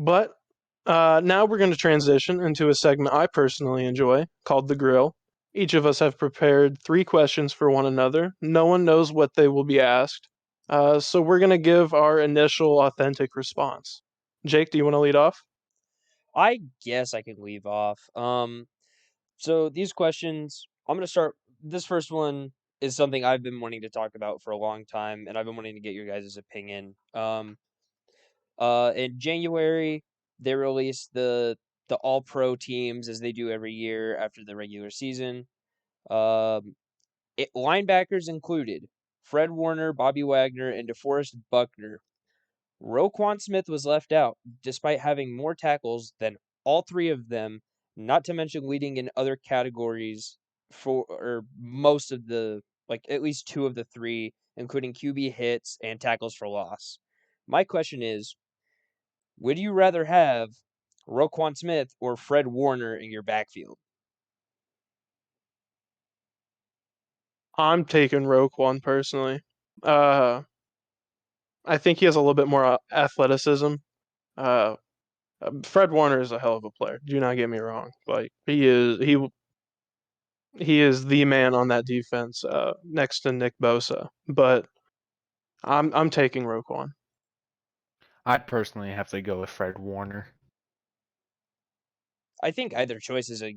But now we're going to transition into a segment I personally enjoy called The Grill. Each of us have prepared three questions for one another. No one knows what they will be asked. So we're going to give our initial authentic response. Jake, do you want to lead off? I guess I could leave off. So these questions, I'm gonna start. This first one is something I've been wanting to talk about for a long time, and I've been wanting to get your guys' opinion. In January, they released the All Pro teams as they do every year after the regular season. Um, Linebackers included Fred Warner, Bobby Wagner, and DeForest Buckner. Roquan Smith was left out, despite having more tackles than all three of them, not to mention leading in other categories for or most of the like at least two of the three, including QB hits and tackles for loss. My question is, would you rather have Roquan Smith or Fred Warner in your backfield? I'm taking Roquan personally. Uh, I think he has a little bit more athleticism. Uh, Fred Warner is a hell of a player. Do not get me wrong. Like he is the man on that defense, next to Nick Bosa. But I'm taking Roquan. I'd personally have to go with Fred Warner. I think either choice is a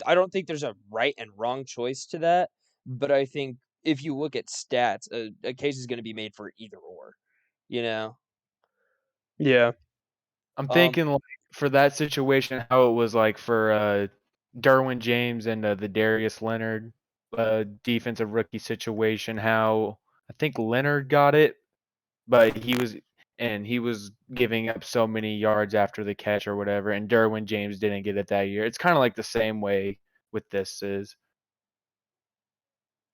I don't think there's a right and wrong choice to that, but I think if you look at stats, a case is going to be made for either or, you know. Yeah, I'm Um, thinking like for that situation, how it was like for Derwin James and the Darius Leonard defensive rookie situation. How I think Leonard got it, but he was giving up so many yards after the catch or whatever, and Derwin James didn't get it that year. It's kind of like the same way with this is.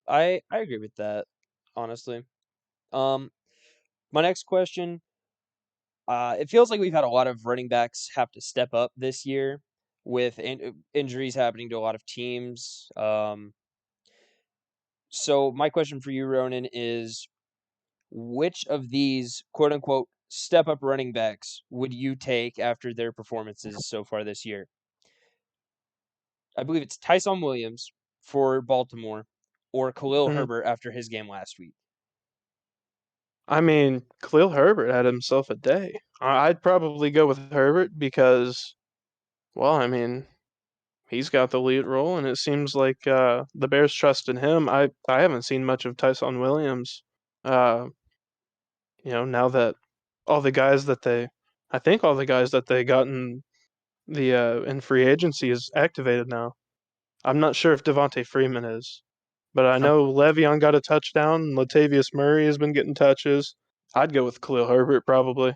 I agree with that, honestly. Um, my next question, it feels like we've had a lot of running backs have to step up this year with injuries happening to a lot of teams. So my question for you, Ronan, is which of these quote unquote step up running backs would you take after their performances so far this year? I believe it's Tyson Williams for Baltimore or Khalil Mhm. Herbert after his game last week. I mean, Khalil Herbert had himself a day. I'd probably go with Herbert because, well, I mean, he's got the lead role, and it seems like the Bears trust in him. I haven't seen much of Tyson Williams. Uh, now that all the guys that they, I think all the guys that they got in free agency is activated now. I'm not sure if Devontae Freeman is, but I I'm know Le'Veon got a touchdown. And Latavius Murray has been getting touches. I'd go with Khalil Herbert probably.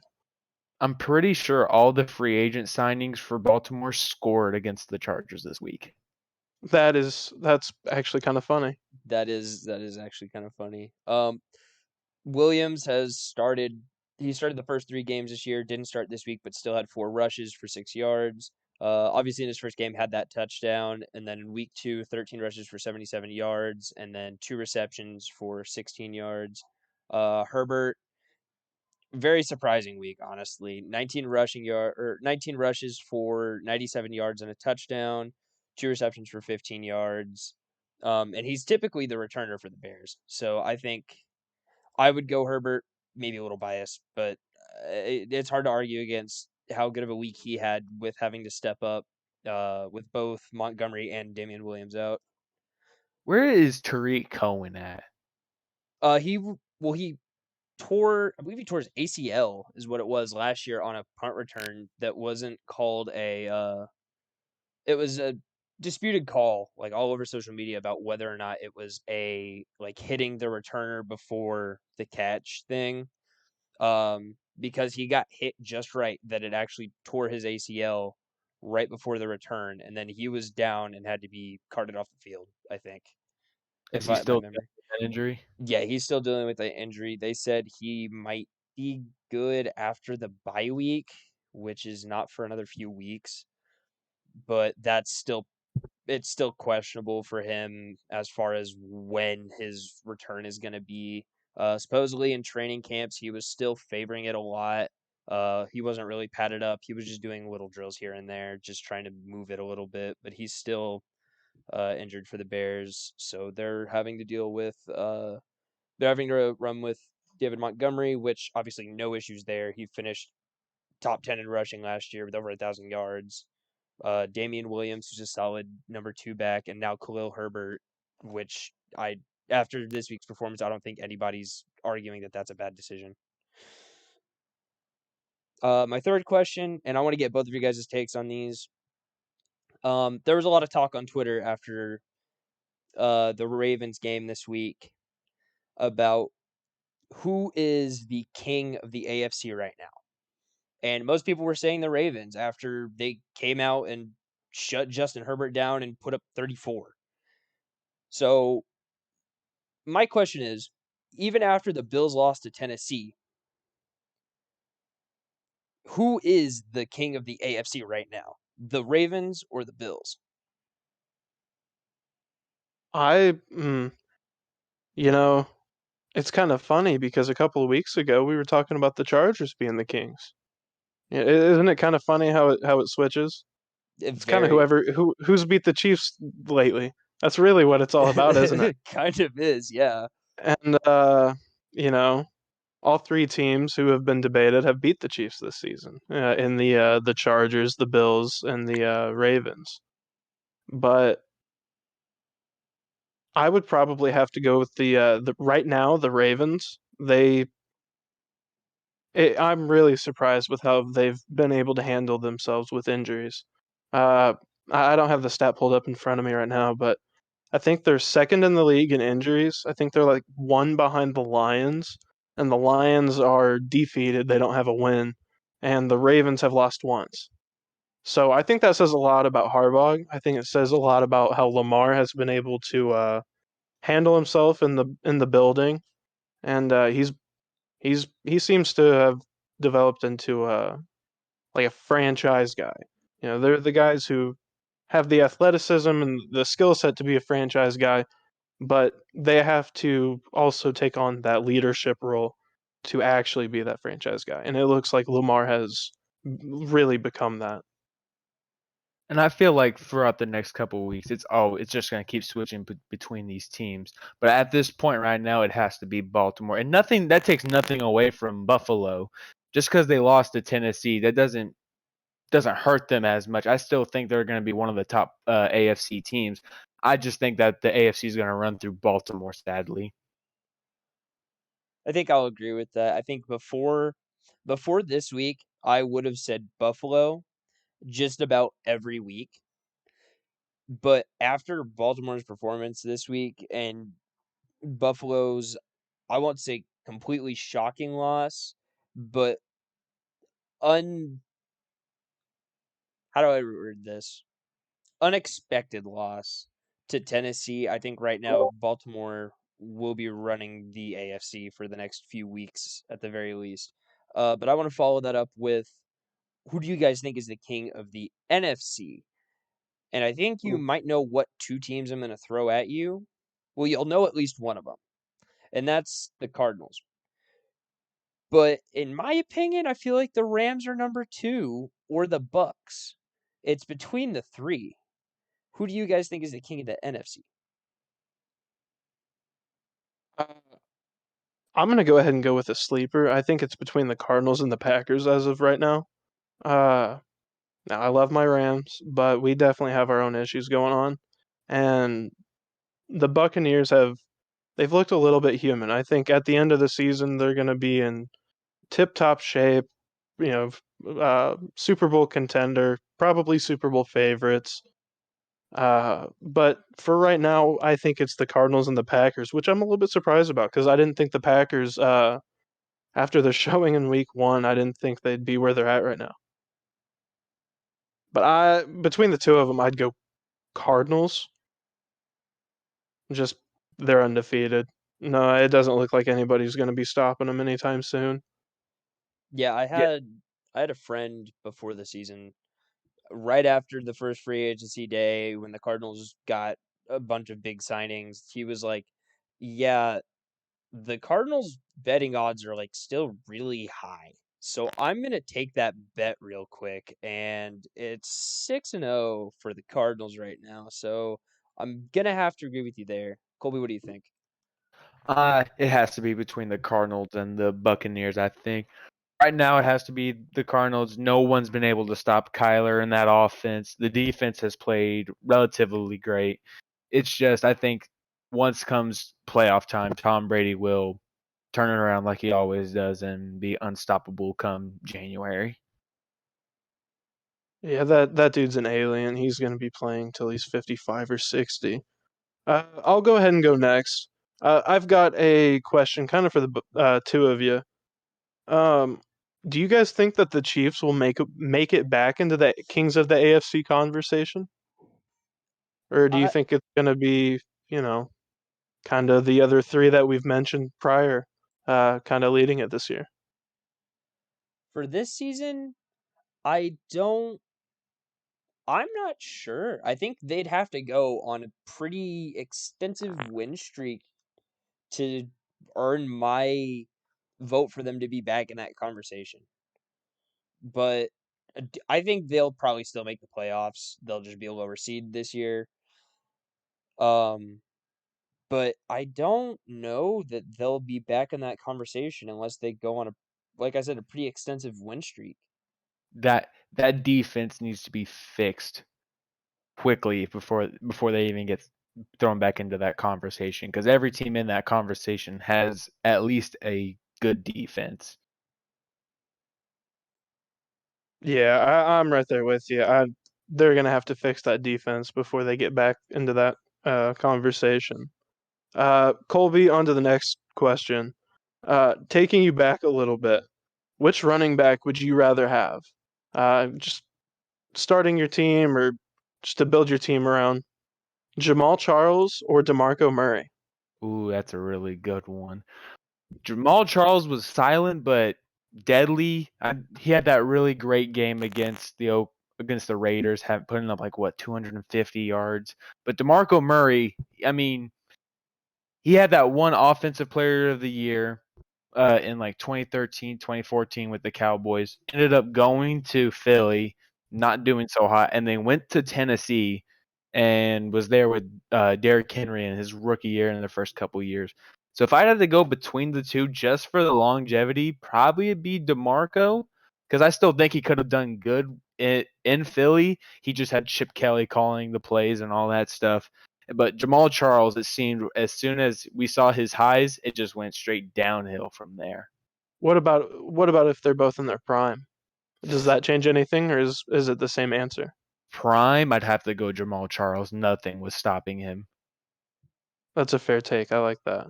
I'm pretty sure all the free agent signings for Baltimore scored against the Chargers this week. That's actually kind of funny. That is actually kind of funny. Williams has started. He started the first three games this year. Didn't start this week, but still had 4 rushes for 6 yards. Obviously, in his first game, had that touchdown, and then in week two, 13 rushes for 77 yards, and then 2 receptions for 16 yards. Herbert, very surprising week, honestly. 19 rushes for 97 yards and a touchdown, 2 receptions for 15 yards. And he's typically the returner for the Bears, so I think I would go Herbert, maybe a little biased, but it's hard to argue against how good of a week he had with having to step up with both Montgomery and Damian Williams out. Where is Tariq Cohen at? He tore, I believe he tore his ACL is what it was last year on a punt return that wasn't called it was a disputed call like all over social media about whether or not it was a like hitting the returner before the catch thing. Because he got hit just right that it actually tore his ACL right before the return, and then he was down and had to be carted off the field. I think, Is if he my still dealing memory. with that injury? Yeah, he's still dealing with the injury. They said he might be good after the bye week, which is not for another few weeks, but it's still questionable for him as far as when his return is going to be. Supposedly in training camps, he was still favoring it a lot. He wasn't really padded up. He was just doing little drills here and there, just trying to move it a little bit. But he's still injured for the Bears, so they're having to run with David Montgomery, which obviously no issues there. He finished top 10 in rushing last year with over 1,000 yards. Damian Williams, who's a solid number 2 back, and now Khalil Herbert, which after this week's performance, I don't think anybody's arguing that that's a bad decision. My third question, and I want to get both of you guys' takes on these. There was a lot of talk on Twitter after the Ravens game this week about who is the king of the AFC right now. And most people were saying the Ravens after they came out and shut Justin Herbert down and put up 34. So my question is, even after the Bills lost to Tennessee, who is the king of the AFC right now? The Ravens or the Bills? I, mm, you know, it's kind of funny because a couple of weeks ago we were talking about the Chargers being the Kings. Yeah, isn't it kind of funny how it switches? It's kind of Very. who's beat the Chiefs lately. That's really what it's all about, isn't it? It kind of is, yeah. And you know, all three teams who have been debated have beat the Chiefs this season. In the Chargers, the Bills, and the Ravens. But I would probably have to go with the right now the Ravens. I'm really surprised with how they've been able to handle themselves with injuries. Uh, I don't have the stat pulled up in front of me right now, but I think they're second in the league in injuries. I think they're like one behind the Lions, and the Lions are defeated. They don't have a win, and the Ravens have lost once. So I think that says a lot about Harbaugh. I think it says a lot about how Lamar has been able to handle himself in the building, and he seems to have developed into like a franchise guy. You know, they're the guys who have the athleticism and the skill set to be a franchise guy, but they have to also take on that leadership role to actually be that franchise guy. And it looks like Lamar has really become that. And I feel like throughout the next couple of weeks, it's just going to keep switching between these teams. But at this point right now, it has to be Baltimore, and nothing that takes nothing away from Buffalo. Just because they lost to Tennessee, that doesn't hurt them as much. I still think they're going to be one of the top AFC teams. I just think that the AFC is going to run through Baltimore, sadly. I think I'll agree with that. I think before this week, I would have said Buffalo just about every week. But after Baltimore's performance this week and Buffalo's, I won't say completely shocking loss, but un how do I word this? Unexpected loss to Tennessee. I think right now Baltimore will be running the AFC for the next few weeks at the very least. But I want to follow that up with who do you guys think is the king of the NFC? And I think you might know what two teams I'm going to throw at you. Well, you'll know at least one of them, and that's the Cardinals. But in my opinion, I feel like the Rams are number 2 or the Bucks. It's between the three. Who do you guys think is the king of the NFC? Uh, I'm going to go ahead and go with a sleeper. I think it's between the Cardinals and the Packers as of right now. Uh, Now I love my Rams, but we definitely have our own issues going on. And the Buccaneers they've looked a little bit human. I think at the end of the season they're going to be in tip-top shape, you know, Super Bowl contender, probably Super Bowl favorites. But for right now, I think it's the Cardinals and the Packers, which I'm a little bit surprised about because I didn't think the Packers, after the showing in Week 1, I didn't think they'd be where they're at right now. But between the two of them, I'd go Cardinals. Just they're undefeated. No, it doesn't look like anybody's going to be stopping them anytime soon. Yeah, Yeah, I had a friend before the season, right after the first free agency day when the Cardinals got a bunch of big signings. He was like, "Yeah, the Cardinals betting odds are like still really high." So I'm gonna take that bet real quick, and it's 6-0 for the Cardinals right now. So I'm gonna have to agree with you there. Colby, what do you think? It has to be between the Cardinals and the Buccaneers, I think. Right now, it has to be the Cardinals. No one's been able to stop Kyler in that offense. The defense has played relatively great. It's just, I think, once comes playoff time, Tom Brady will turn it around like he always does and be unstoppable come January. Yeah, that dude's an alien. He's going to be playing till he's 55 or 60. I'll go ahead and go next. I've got a question kind of for the two of you. Um, do you guys think that the Chiefs will make it back into the Kings of the AFC conversation? Or do you I think it's going to be, you know, kind of the other three that we've mentioned prior, kind of leading it this year? For this season, I don't. I'm not sure. I think they'd have to go on a pretty extensive win streak to earn my vote for them to be back in that conversation. But I think they'll probably still make the playoffs. They'll just be a lower seed this year. Um, but I don't know that they'll be back in that conversation unless they go on like I said, a pretty extensive win streak. That defense needs to be fixed quickly before they even get thrown back into that conversation, because every team in that conversation has at least a good defense. Yeah, I'm right there with you. They're gonna have to fix that defense before they get back into that conversation. Colby, on to the next question. Taking you back a little bit, which running back would you rather have? Just starting your team or just to build your team around Jamal Charles or DeMarco Murray? Ooh, that's a really good one. Jamal Charles was silent but deadly. He had that really great game against the Raiders, putting up like what 250 yards. But DeMarco Murray, I mean, he had that one offensive player of the year in like 2013, 2014 with the Cowboys. Ended up going to Philly, not doing so hot, and then went to Tennessee and was there with Derrick Henry in his rookie year in the first couple years. So if I had to go between the two just for the longevity, probably it'd be DeMarco, because I still think he could have done good in Philly. He just had Chip Kelly calling the plays and all that stuff. But Jamal Charles, it seemed as soon as we saw his highs, it just went straight downhill from there. What about if they're both in their prime? Does that change anything, or is it the same answer? Prime, I'd have to go Jamal Charles. Nothing was stopping him. That's a fair take. I like that.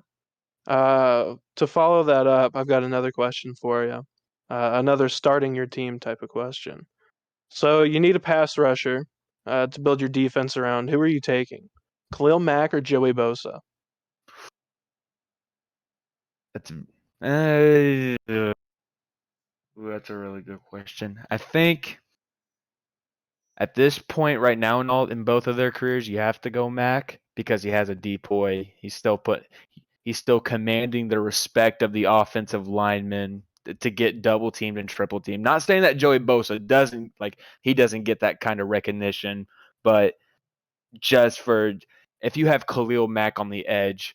To follow that up, I've got another question for you. Another starting your team type of question. So you need a pass rusher to build your defense around. Who are you taking? Khalil Mack or Joey Bosa? That's uh, that's a really good question. I think at this point right now in both of their careers, you have to go Mac because he has a depoy. He's still commanding the respect of the offensive linemen to get double teamed and triple teamed. Not saying that Joey Bosa doesn't get that kind of recognition, but just for if you have Khalil Mack on the edge,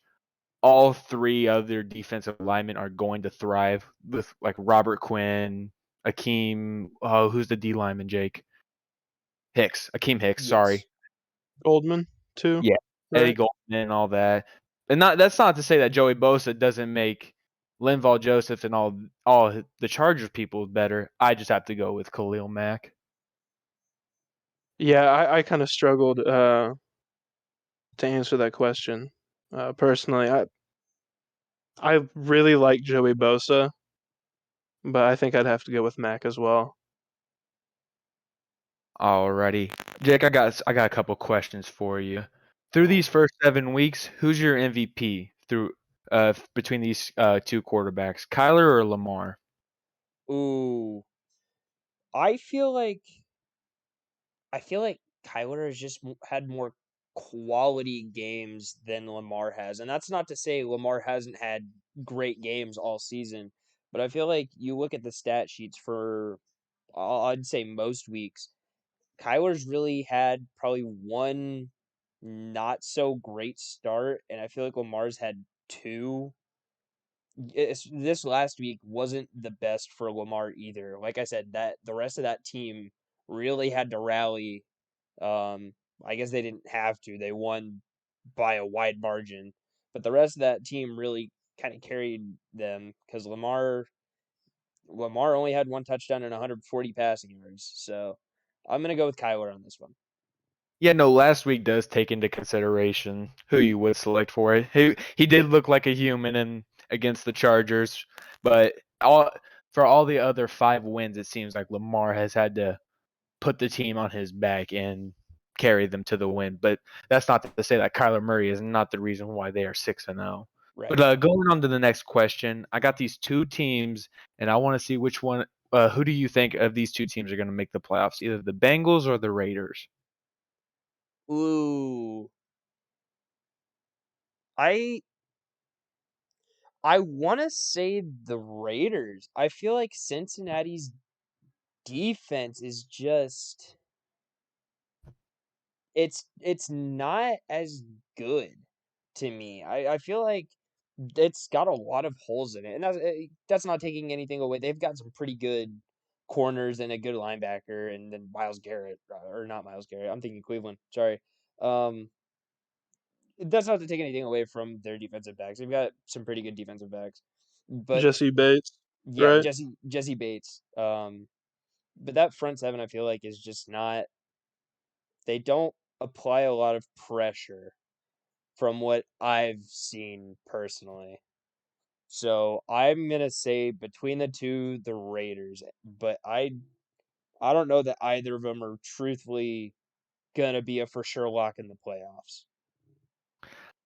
all three other defensive linemen are going to thrive with like Robert Quinn, Akeem. Oh, who's the D lineman? Jake Hicks, Akeem Hicks. Sorry, Yes. Goldman too, yeah, Eddie right? Goldman and all that. And that's not to say that Joey Bosa doesn't make Linval Joseph and all the Chargers people better. I just have to go with Khalil Mack. Yeah, I kind of struggled to answer that question. Personally, I really like Joey Bosa, but I think I'd have to go with Mac as well. Alrighty, Jake, I got a couple questions for you. Through these first 7 weeks, who's your MVP through between these two quarterbacks, Kyler or Lamar? Ooh, I feel like I feel like Kyler has just had more quality games than Lamar has. And that's not to say Lamar hasn't had great games all season, but I feel like you look at the stat sheets for, I'd say most weeks, Kyler's really had probably one not so great start, and I feel like Lamar's had two. This last week wasn't the best for Lamar either. Like I said, that the rest of that team really had to rally. Um, I guess they didn't have to. They won by a wide margin, but the rest of that team really kind of carried them because Lamar only had one touchdown and 140 passing yards. So I'm gonna go with Kyler on this one. Yeah, no, last week does take into consideration who you would select for it. He did look like a human in against the Chargers, but for all the other 5 wins, it seems like Lamar has had to put the team on his back and carry them to the win. But that's not to say that Kyler Murray is not the reason why they are 6-0. Right. But going on to the next question, I got these two teams, and I want to see which one. Who do you think of these two teams are going to make the playoffs? Either the Bengals or the Raiders? Ooh. I I want to say the Raiders. I feel like Cincinnati's defense is just it's not as good to me. I feel like it's got a lot of holes in it, and that's not taking anything away. They've got some pretty good corners and a good linebacker, and then Miles Garrett, or not Miles Garrett. I'm thinking Cleveland. Sorry. Um, that's not to take anything away from their defensive backs. They've got some pretty good defensive backs, but Jesse Bates, yeah, right? Jesse Bates. But that front seven, I feel like, is just not. They don't apply a lot of pressure from what I've seen personally. So I'm gonna say between the two, the Raiders. But I don't know that either of them are truthfully gonna be a for sure lock in the playoffs.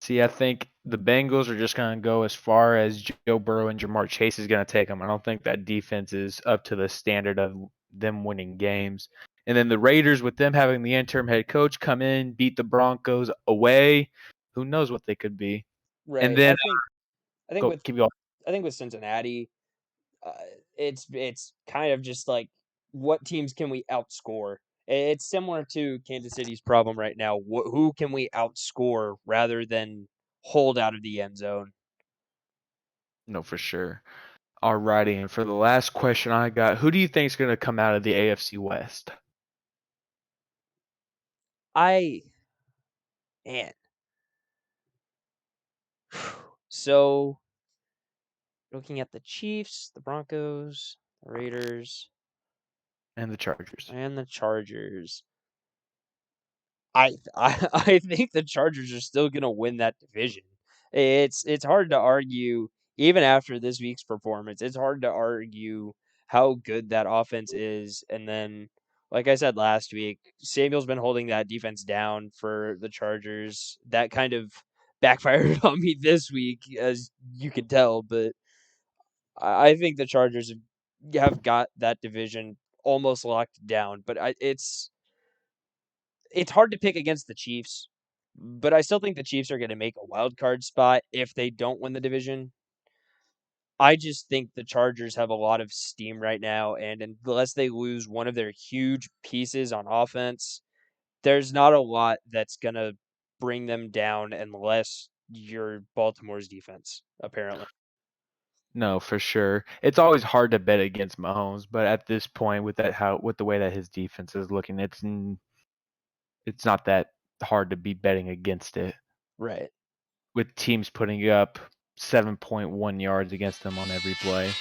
See, I think the Bengals are just going to go as far as Joe Burrow and Jamar Chase is going to take them. I don't think that defense is up to the standard of them winning games. And then the Raiders, with them having the interim head coach come in, beat the Broncos away, who knows what they could be. And Right. then I think go with keep going. Cincinnati, uh, it's kind of just like what teams can we outscore? It's similar to Kansas City's problem right now. Who can we outscore rather than hold out of the end zone? No, for sure. Alrighty, and for the last question I got, who do you think is going to come out of the AFC West? I man. So looking at the Chiefs, the Broncos, the Raiders, And the Chargers. and the Chargers. I think the Chargers are still gonna win that division. It's hard to argue even after this week's performance. It's hard to argue how good that offense is. And then, like I said last week, Samuel's been holding that defense down for the Chargers. That kind of backfired on me this week, as you can tell. But I think the Chargers have got that division almost locked down. But it's hard to pick against the Chiefs, but I still think the Chiefs are going to make a wild card spot if they don't win the division. I just think the Chargers have a lot of steam right now, and unless they lose one of their huge pieces on offense, there's not a lot that's going to bring them down unless you're Baltimore's defense, apparently. No, for sure. It's always hard to bet against Mahomes, but at this point, with the way that his defense is looking, it's not that hard to be betting against it. Right. With teams putting up 7.1 yards against them on every play.